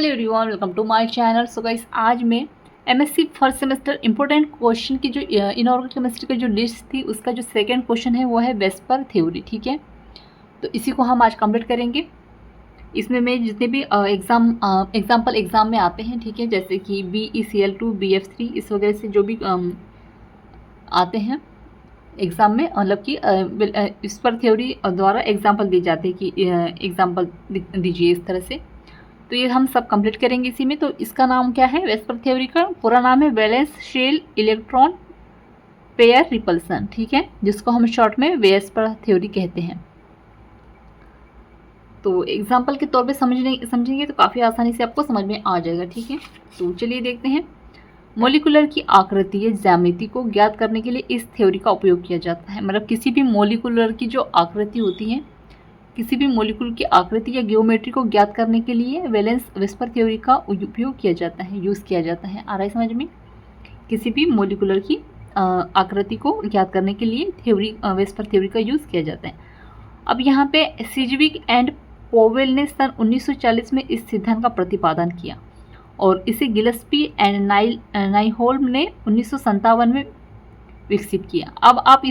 Hello everyone, welcome to my channel. So guys, आज मैं MSc first semester important question की जो inorganic chemistry की जो लिस्ट थी उसका जो सेकंड क्वेश्चन है वो है वेस्पर थ्योरी। ठीक है, तो इसी को हम आज कंप्लीट करेंगे। इसमें मैं जितने भी एग्जाम में आते हैं, ठीक है, जैसे कि BeCl2 BF3 इस वगैरह से जो भी आते हैं एग्ज़ाम में, मतलब कि इस पर थ्योरी द्वारा एग्जाम्पल दी जाती है कि एग्जाम्पल दीजिए इस तरह से। तो ये हम सब कंप्लीट करेंगे इसी में। तो इसका नाम क्या है? वेस्पर थ्योरी का पूरा नाम है valence shell electron pair repulsion, ठीक है, जिसको हम शॉर्ट में वेस्पर थ्योरी कहते हैं। तो एग्जाम्पल के तौर पे समझेंगे तो काफ़ी आसानी से आपको समझ में आ जाएगा। ठीक है, तो चलिए देखते हैं। मोलिकुलर की आकृति या ज्यामिति को ज्ञात करने के लिए इस थ्योरी का उपयोग किया जाता है। मतलब किसी भी मोलिकुलर की जो आकृति होती है, किसी भी मोलिकुल की आकृति या ज्योमेट्री को ज्ञात करने के लिए वेस्पर थ्योरी का उपयोग किया जाता है, यूज़ किया जाता है। आ रहा है समझ में? किसी भी मोलिकुलर की आकृति को ज्ञात करने के लिए वेस्पर थ्योरी का यूज़ किया जाता है। अब यहाँ पे सिजविक एंड पोवेल ने सन 1940 में इस सिद्धांत का प्रतिपादन किया और इसे गिलस्पी एंड नाइहोल्म ने 1957 में विकसित किया। अब आप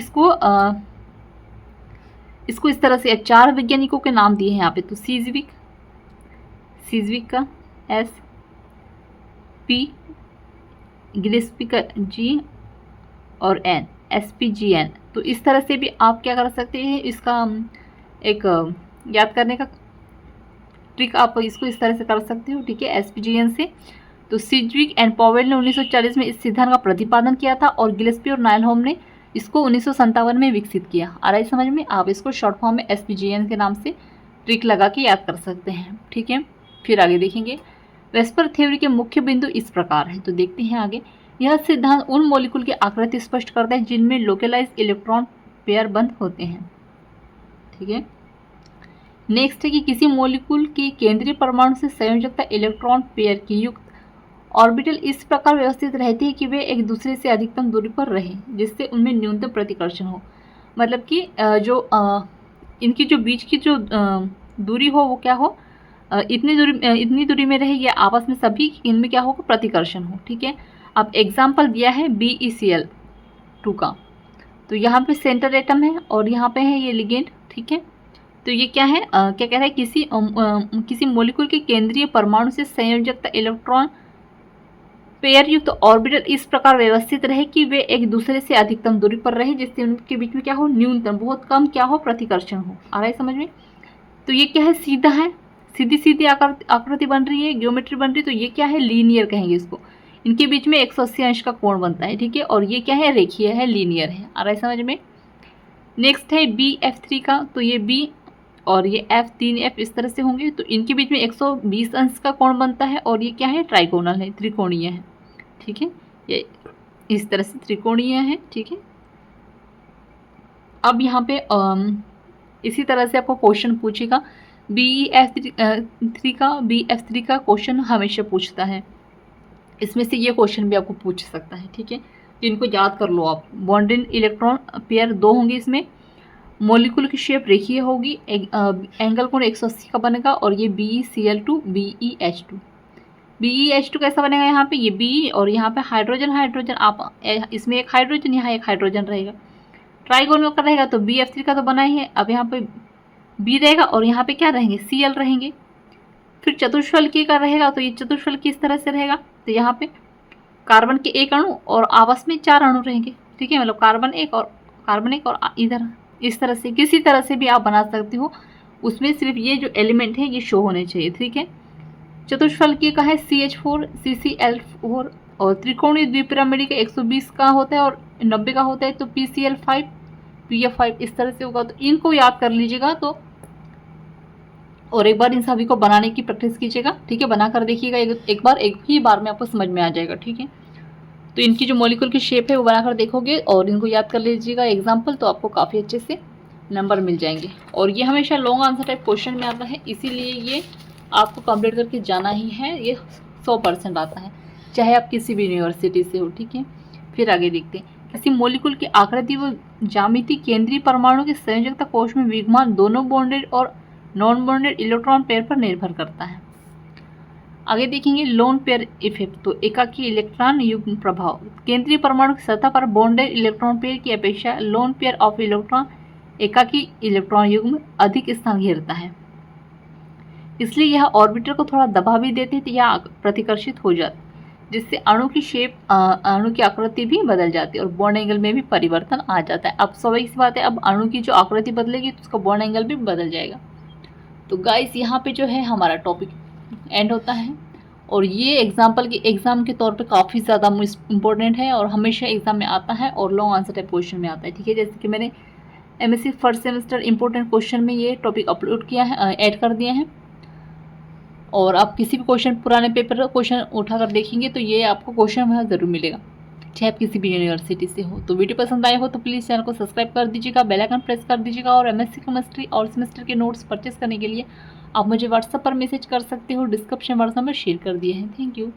इसको इस तरह से चार वैज्ञानिकों के नाम दिए हैं यहाँ पे। तो सिजविक का SP, गिलेस्पी का G और N, SPGN। तो इस तरह से भी आप क्या कर सकते हैं, इसका एक याद करने का ट्रिक आप इसको इस तरह से कर सकते हो, ठीक है, SPGN से। तो सिजविक एंड पॉवेल ने 1940 में इस सिद्धांत का प्रतिपादन किया था और गिलेस्पी और नाइलहोम ने इसको 1957 में विकसित किया। आ रहा है समझ में? आप इसको शॉर्ट फॉर्म में SPGN के नाम से ट्रिक लगा के याद कर सकते हैं। ठीक है, फिर आगे देखेंगे। वेस्पर थ्योरी के मुख्य बिंदु इस प्रकार है, तो देखते हैं आगे। यह सिद्धांत उन मॉलिक्यूल की आकृति स्पष्ट करता है जिनमें लोकलाइज इलेक्ट्रॉन पेयर बंद होते हैं। ठीक है, नेक्स्ट है कि किसी मॉलिक्यूल की केंद्रीय परमाणु से संयोजकता इलेक्ट्रॉन पेयर की युक्त ऑर्बिटल इस प्रकार व्यवस्थित रहती है कि वे एक दूसरे से अधिकतम दूरी पर रहें, जिससे उनमें न्यूनतम प्रतिकर्षण हो। मतलब कि इनकी जो बीच की जो दूरी हो वो क्या हो, इतनी दूरी में रहे, या आपस में सभी इनमें क्या होगा, प्रतिकर्षण हो। ठीक है, अब एग्जाम्पल दिया है BeCl2 का। तो यहाँ पे सेंटर एटम है और यहाँ पे है ये लिगेंड। ठीक है, तो ये क्या है, क्या कह रहा है, किसी मॉलिक्यूल के केंद्रीय परमाणु से संयोजकता इलेक्ट्रॉन पेयर युक्त ऑर्बिटल इस प्रकार व्यवस्थित रहे कि वे एक दूसरे से अधिकतम दूरी पर रहे, जिससे उनके बीच में क्या हो, न्यूनतम, बहुत कम क्या हो, प्रतिकर्षण हो। आ रहा है समझ में? तो ये क्या है, सीधा है, सीधी आकृति बन रही है, ज्योमेट्री बन रही है। तो ये क्या है, लीनियर कहेंगे इसको। इनके बीच में 180 अंश का कोण बनता है। ठीक है, और ये क्या है, रेखीय है, लीनियर है। आ रहा है समझ में? नेक्स्ट है BF3 का। तो ये B और ये F, 3F इस तरह से होंगे। तो इनके बीच में 120 अंश का कोण बनता है और ये क्या है, ट्राइगोनल है, त्रिकोणीय है। ठीक है, ये इस तरह से त्रिकोणीय है। ठीक है, अब यहाँ पे इसी तरह से आपको क्वेश्चन पूछेगा। BF3 का क्वेश्चन हमेशा पूछता है। इसमें से ये क्वेश्चन भी आपको पूछ सकता है। ठीक है, तो इनको याद कर लो आप। बॉन्डेड इलेक्ट्रॉन पेयर 2 होंगे इसमें। मॉलिक्यूल की शेप रेखीय होगी, एंगल कोण 180 का बनेगा और ये BeCl2 BeH2 कैसा बनेगा, यहाँ पे ये B और यहाँ पे हाइड्रोजन आप इसमें एक हाइड्रोजन, यहाँ एक हाइड्रोजन रहेगा, ट्राइगोनल का रहेगा। तो BF3 का तो बना ही है। अब यहाँ पे B रहेगा और यहाँ पे क्या रहेंगे, Cl रहेंगे। फिर चतुष्फलकी का रहेगा, तो ये चतुष्फलकी इस तरह से रहेगा। तो यहाँ पे कार्बन के एक अणु और आपस में 4 अणु रहेंगे। ठीक है, मतलब कार्बन एक और इधर इस तरह से, किसी तरह से भी आप बना सकते हो। उसमें सिर्फ ये जो एलिमेंट है ये शो होने चाहिए। ठीक है, चतुष्फलकीय का है CH4 CCl4 और त्रिकोणीय द्विपिरामिड का 120 का होता है और 90 का होता है। तो PCl5 PF5 इस तरह से होगा। तो इनको याद कर लीजिएगा। तो और एक बार इन सभी को बनाने की प्रैक्टिस कीजिएगा। ठीक है, बना कर देखिएगा एक ही बार में आपको समझ में आ जाएगा। ठीक है, तो इनकी जो मॉलिक्यूल की शेप है वो बनाकर देखोगे और इनको याद कर लीजिएगा एग्जाम्पल, तो आपको काफ़ी अच्छे से नंबर मिल जाएंगे। और ये हमेशा लॉन्ग आंसर टाइप क्वेश्चन में आता है, इसीलिए ये आपको कंप्लीट करके जाना ही है। ये 100% आता है, चाहे आप किसी भी यूनिवर्सिटी से हो। ठीक है, फिर आगे देखते हैं। किसी मॉलिक्यूल की आकृति व ज्यामिति केंद्रीय परमाणु के संयोजकता कोश में विद्यमान दोनों बॉन्डेड और नॉन बॉन्डेड इलेक्ट्रॉन पेयर पर निर्भर करता है। आगे देखेंगे लोन पेयर इफेक्ट। तो एकाकी इलेक्ट्रॉन युग्म प्रभाव। केंद्रीय परमाणु की सतह पर बॉन्डेड इलेक्ट्रॉन पेयर की अपेक्षा लोन पेयर ऑफ इलेक्ट्रॉन एकाकी इलेक्ट्रॉन युग्म अधिक स्थान घेरता है, इसलिए यह ऑर्बिटर को थोड़ा दबा भी देते थे या प्रतिकर्षित हो जाते, जिससे अणु की शेप अणु की आकृति भी बदल जाती है और बॉन्ड एंगल में भी परिवर्तन आ जाता है। अब स्वाभाविक सी बात है, अब अणु की जो आकृति बदलेगी तो उसका बॉन्ड एंगल भी बदल जाएगा। तो गाइस यहाँ पे जो है हमारा टॉपिक एंड होता है, और ये एग्जाम के तौर पे काफ़ी ज़्यादा इंपॉर्टेंट है और हमेशा एग्जाम में आता है और लॉन्ग आंसर टाइप क्वेश्चन में आता है। ठीक है, जैसे कि मैंने MSc first semester important question में ये टॉपिक अपलोड किया है, ऐड कर दिए हैं, और आप किसी भी क्वेश्चन पुराने पेपर क्वेश्चन उठाकर देखेंगे तो ये आपको क्वेश्चन वहाँ ज़रूर मिलेगा, चाहे आप किसी भी यूनिवर्सिटी से हो। तो वीडियो पसंद आए हो तो प्लीज़ चैनल को सब्सक्राइब कर दीजिएगा, बेल आइकन प्रेस कर दीजिएगा, और MSc केमिस्ट्री और सेमेस्टर के नोट्स परचेस करने के लिए आप मुझे व्हाट्सएप पर मैसेज कर सकते हो, डिस्क्रिप्शन वर्सन में शेयर कर दिए हैं। Thank you.